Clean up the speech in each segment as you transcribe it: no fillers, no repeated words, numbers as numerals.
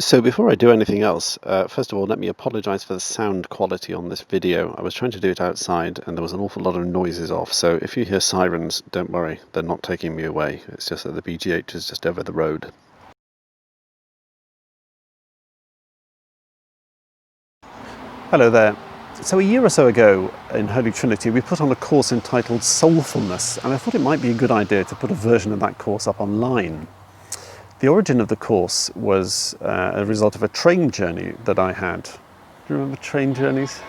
So before I do anything else, first of all, let me apologize for the sound quality on this video. I was trying to do it outside and there was an awful lot of noises off. So if you hear sirens, don't worry, they're not taking me away. It's just that the BGH is just over the road. Hello there. So a year or so ago in Holy Trinity, we put on a course entitled Soulfulness, and I thought it might be a good idea to put a version of that course up online. The origin of the course was a result of a train journey that I had. Do you remember train journeys?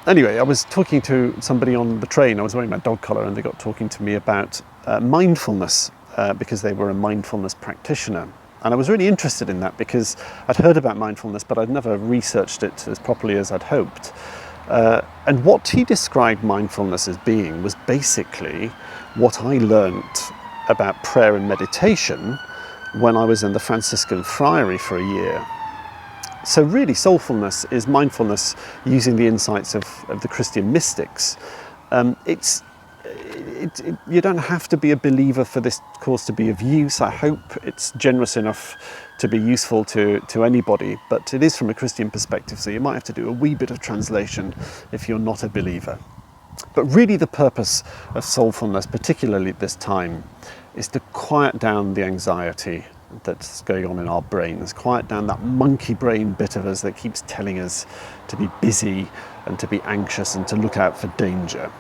Anyway, I was talking to somebody on the train. I was wearing my dog collar and they got talking to me about mindfulness because they were a mindfulness practitioner. And I was really interested in that because I'd heard about mindfulness, but I'd never researched it as properly as I'd hoped. And what he described mindfulness as being was basically what I learnt about prayer and meditation when I was in the Franciscan friary for a year. So really, soulfulness is mindfulness using the insights of the Christian mystics. You don't have to be a believer for this course to be of use. I hope it's generous enough to be useful to anybody, but it is from a Christian perspective, so you might have to do a wee bit of translation if you're not a believer. But really the purpose of soulfulness, particularly at this time, is to quiet down the anxiety that's going on in our brains, quiet down that monkey brain bit of us that keeps telling us to be busy and to be anxious and to look out for danger.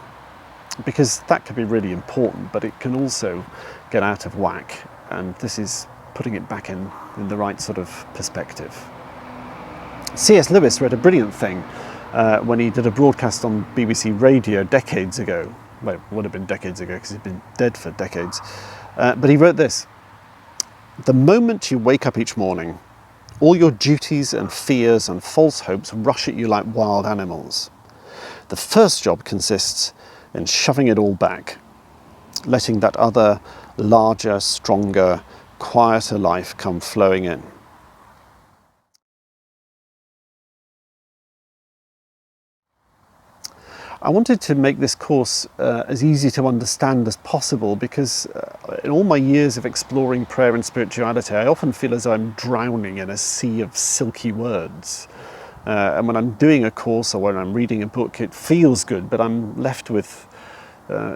Because that can be really important, but it can also get out of whack, and this is putting it back in the right sort of perspective. C.S. Lewis read a brilliant thing when he did a broadcast on BBC Radio decades ago. Well, it would have been decades ago because he'd been dead for decades. But he wrote this: "The moment you wake up each morning, all your duties and fears and false hopes rush at you like wild animals. The first job consists in shoving it all back, letting that other, larger, stronger, quieter life come flowing in." I wanted to make this course as easy to understand as possible because in all my years of exploring prayer and spirituality, I often feel as though I'm drowning in a sea of silky words. And when I'm doing a course or when I'm reading a book, it feels good, but I'm left with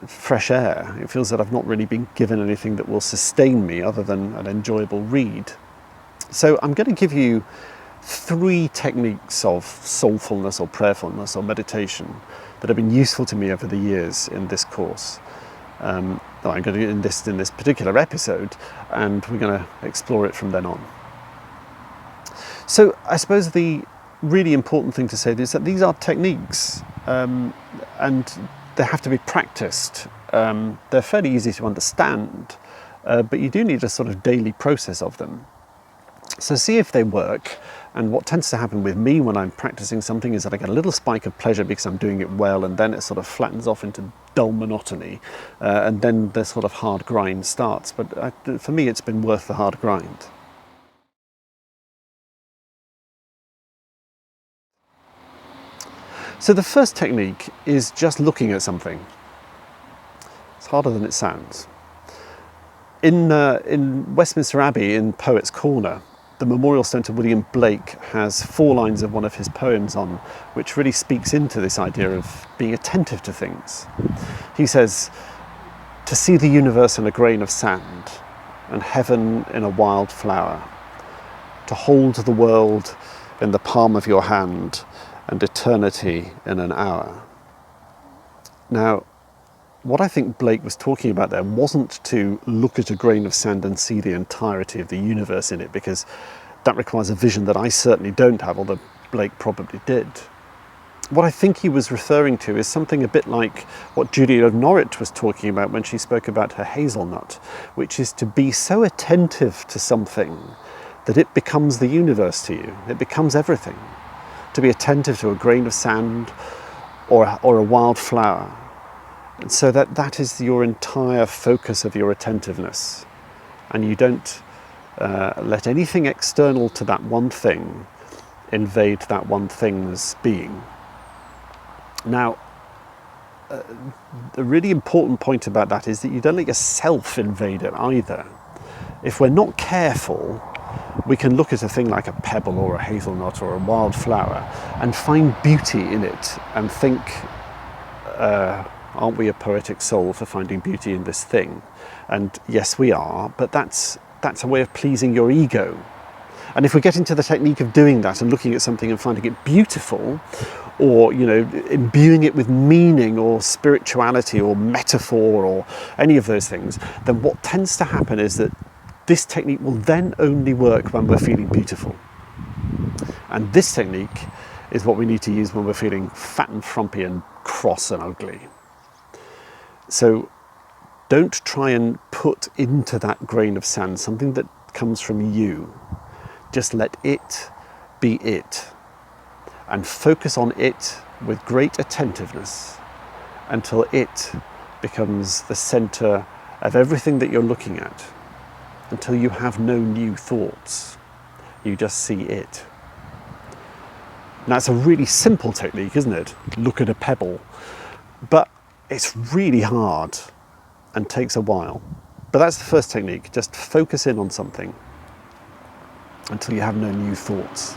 fresh air. It feels that I've not really been given anything that will sustain me other than an enjoyable read. So I'm going to give you 3 techniques of soulfulness or prayerfulness or meditation that have been useful to me over the years in this course. I'm going to do in this particular episode, and we're going to explore it from then on. So I suppose the really important thing to say is that these are techniques, and they have to be practiced. They're fairly easy to understand, but you do need a sort of daily process of them. So see if they work. And what tends to happen with me when I'm practicing something is that I get a little spike of pleasure because I'm doing it well, and then it sort of flattens off into dull monotony, and then the sort of hard grind starts. But for me, it's been worth the hard grind. So the first technique is just looking at something. It's harder than it sounds. In Westminster Abbey, in Poets' Corner, the memorial stone to William Blake has 4 lines of one of his poems on, which really speaks into this idea of being attentive to things. He says, "To see the universe in a grain of sand, and heaven in a wild flower, to hold the world in the palm of your hand, and eternity in an hour." Now, what I think Blake was talking about there wasn't to look at a grain of sand and see the entirety of the universe in it, because that requires a vision that I certainly don't have, although Blake probably did. What I think he was referring to is something a bit like what Julia of Norwich was talking about when she spoke about her hazelnut, which is to be so attentive to something that it becomes the universe to you. It becomes everything. To be attentive to a grain of sand or a wild flower. And so that is your entire focus of your attentiveness. And you don't let anything external to that one thing invade that one thing's being. Now, the really important point about that is that you don't let yourself invade it either. If we're not careful, we can look at a thing like a pebble or a hazelnut or a wildflower and find beauty in it and think, aren't we a poetic soul for finding beauty in this thing? And yes, we are, but that's a way of pleasing your ego. And if we get into the technique of doing that and looking at something and finding it beautiful, or imbuing it with meaning or spirituality or metaphor or any of those things, then what tends to happen is that this technique will then only work when we're feeling beautiful. And this technique is what we need to use when we're feeling fat and frumpy and cross and ugly. So don't try and put into that grain of sand something that comes from you. Just let it be it, and focus on it with great attentiveness until it becomes the center of everything that you're looking at, until you have no new thoughts. You just see it. Now, it's a really simple technique, isn't it? Look at a pebble. But it's really hard and takes a while. But that's the first technique. Just focus in on something until you have no new thoughts.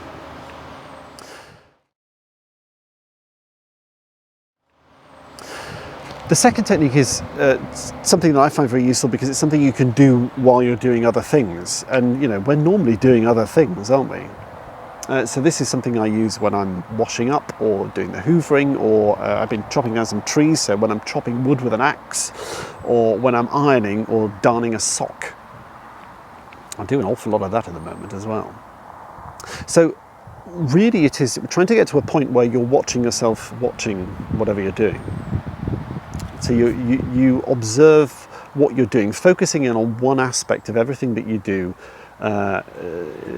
The second technique is something that I find very useful because it's something you can do while you're doing other things. And, we're normally doing other things, aren't we? So this is something I use when I'm washing up or doing the hoovering, or I've been chopping down some trees, so when I'm chopping wood with an axe, or when I'm ironing or darning a sock. I do an awful lot of that at the moment as well. So really it is trying to get to a point where you're watching yourself watching whatever you're doing. So you observe what you're doing, focusing in on one aspect of everything that you do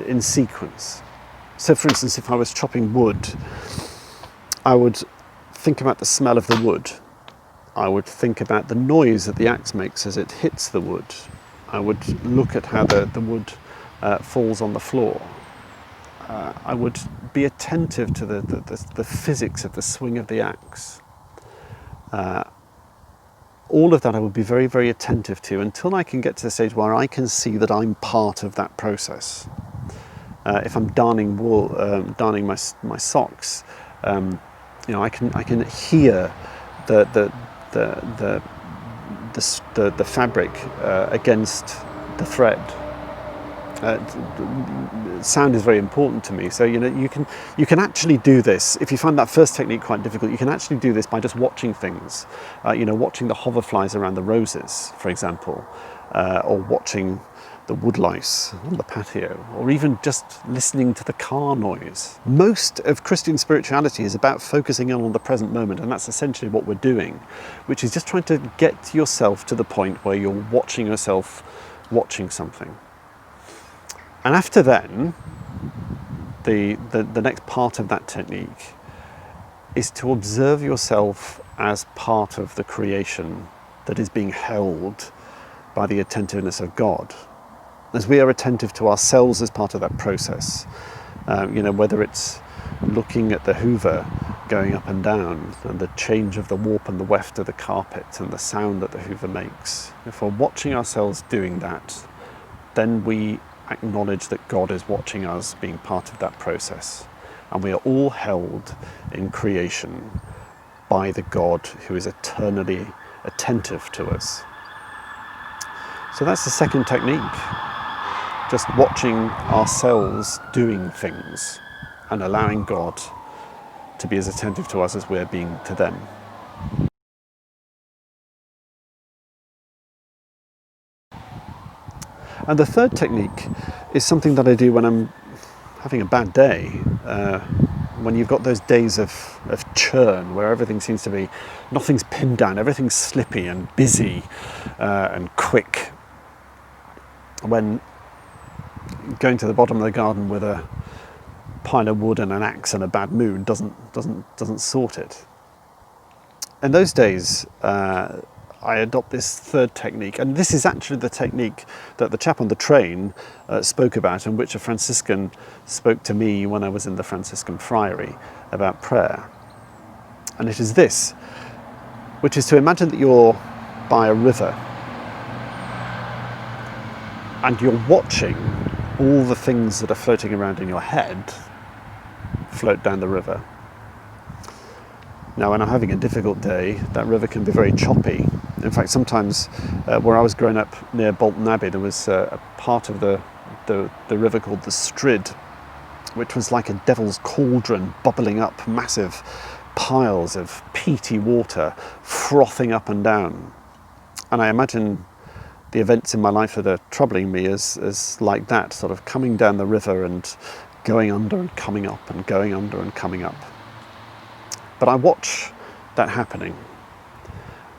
in sequence. So for instance, if I was chopping wood, I would think about the smell of the wood. I would think about the noise that the axe makes as it hits the wood. I would look at how the wood falls on the floor. I would be attentive to the physics of the swing of the axe. All of that I would be very, very attentive to until I can get to the stage where I can see that I'm part of that process. If I'm darning wool, darning my socks, I can hear the fabric against the thread. Sound is very important to me, so you can actually do this. If you find that first technique quite difficult, you can actually do this by just watching things, watching the hoverflies around the roses, for example, or watching the woodlice on the patio, or even just listening to the car noise. Most of Christian spirituality is about focusing in on the present moment, and that's essentially what we're doing, which is just trying to get yourself to the point where you're watching yourself watching something. And after then, the next part of that technique is to observe yourself as part of the creation that is being held by the attentiveness of God. As we are attentive to ourselves as part of that process, whether it's looking at the hoover going up and down and the change of the warp and the weft of the carpet and the sound that the hoover makes. If we're watching ourselves doing that, then we acknowledge that God is watching us being part of that process, and we are all held in creation by the God who is eternally attentive to us. So that's the second technique, just watching ourselves doing things and allowing God to be as attentive to us as we're being to them. And the third technique is something that I do when I'm having a bad day, when you've got those days of churn where everything seems to be, nothing's pinned down, everything's slippy and busy and quick. When going to the bottom of the garden with a pile of wood and an axe and a bad mood doesn't sort it. In those days, I adopt this third technique, and this is actually the technique that the chap on the train spoke about, and which a Franciscan spoke to me when I was in the Franciscan friary about prayer. And it is this, which is to imagine that you're by a river and you're watching all the things that are floating around in your head float down the river. Now, when I'm having a difficult day, that river can be very choppy. In fact, sometimes where I was growing up near Bolton Abbey, there was a part of the river called the Strid, which was like a devil's cauldron, bubbling up massive piles of peaty water, frothing up and down. And I imagine the events in my life that are troubling me as like that, sort of coming down the river and going under and coming up and going under and coming up. But I watch that happening,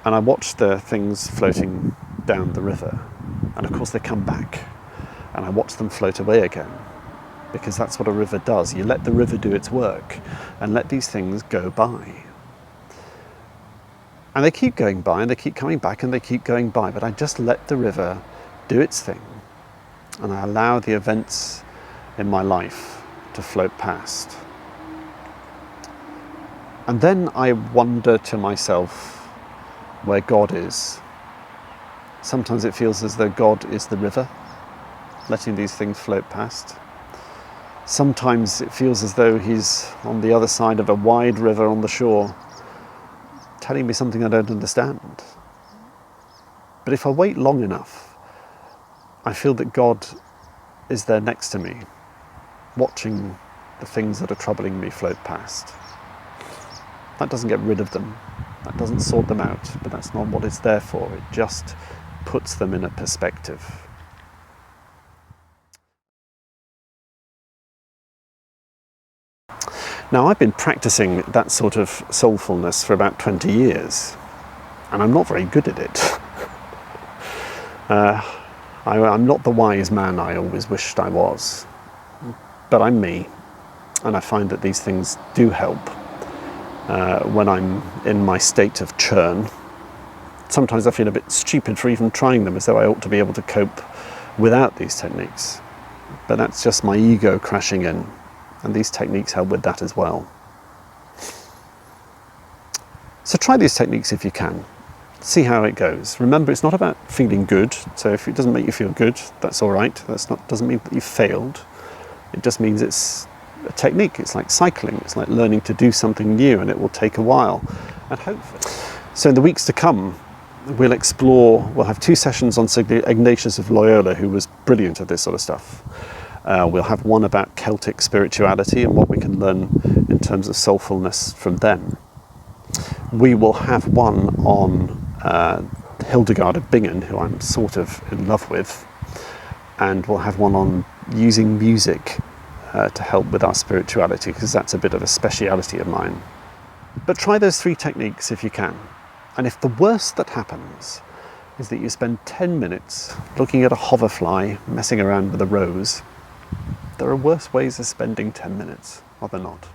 and I watch the things floating down the river, and of course they come back, and I watch them float away again, because that's what a river does. You let the river do its work and let these things go by. And they keep going by, and they keep coming back, and they keep going by, but I just let the river do its thing, and I allow the events in my life to float past. And then I wonder to myself where God is. Sometimes it feels as though God is the river, letting these things float past. Sometimes it feels as though he's on the other side of a wide river on the shore, telling me something I don't understand. But if I wait long enough, I feel that God is there next to me, watching the things that are troubling me float past. That doesn't get rid of them, that doesn't sort them out, but that's not what it's there for. It just puts them in a perspective. Now, I've been practicing that sort of soulfulness for about 20 years, and I'm not very good at it. I'm not the wise man I always wished I was, but I'm me, and I find that these things do help. When I'm in my state of churn. Sometimes I feel a bit stupid for even trying them, as though I ought to be able to cope without these techniques. But that's just my ego crashing in, and these techniques help with that as well. So try these techniques if you can. See how it goes. Remember, it's not about feeling good, so if it doesn't make you feel good, that's all right. Doesn't mean that you've failed. It just means it's a technique. It's like cycling. It's like learning to do something new, and it will take a while. And hopefully, so in the weeks to come, we'll have 2 sessions on St. Ignatius of Loyola, who was brilliant at this sort of stuff. We'll have one about Celtic spirituality and what we can learn in terms of soulfulness from them. We will have one on Hildegard of Bingen, who I'm sort of in love with, and we'll have one on using music to help with our spirituality, because that's a bit of a speciality of mine. But try those 3 techniques if you can. And if the worst that happens is that you spend 10 minutes looking at a hoverfly messing around with a rose, there are worse ways of spending 10 minutes, are there not?